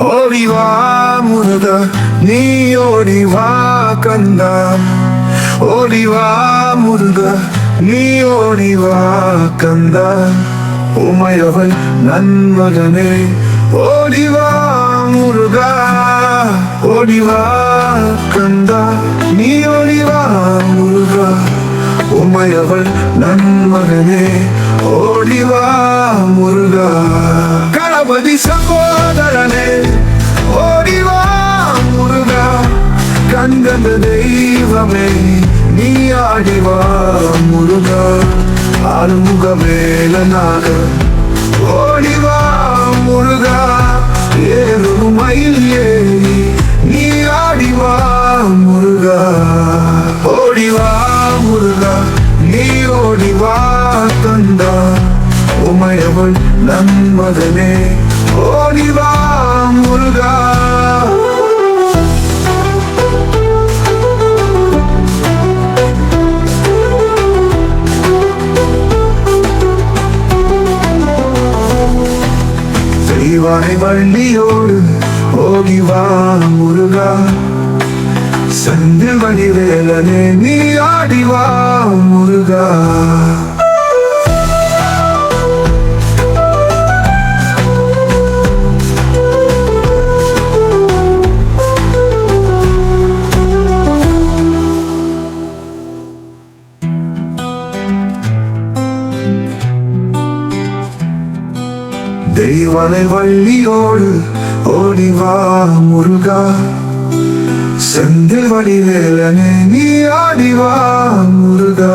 ஓடிவா முருகா நீ ஓடிவா கந்தா, ஓடிவா முருகா நீ ஓடிவா கந்தா, உமையவள் நன்மகனே ஓடிவா முருகா, ஓடிவா கந்தா நீ ஓடிவா முருகா, உமையவள் நன்மகனே ஓடிவா முருகா. கணபதி சகோதரனே ஓடிவா முருகா, கண்கண்ட தெய்வமே நீ ஆடிவா முருகா, ஆறுமுக வேலனாக ஓடிவா முருகா, ஏறுமயில் ஏறி நீ ஆடிவா முருகா, ஓடிவா முருகா நீ ஓடிவா கந்தா, உமையவள் நன்மகனே ஓடிவா முருகா. தெய்வானை வள்ளியோடு ஓடிவா முருகா, செந்தில் வடிவேலனே நீ ஆடிவா முருகா. தெய்வானை வள்ளியோடு ஓடிவா முருகா, செந்தில் வடிவேலனே நீ ஆடிவா முருகா.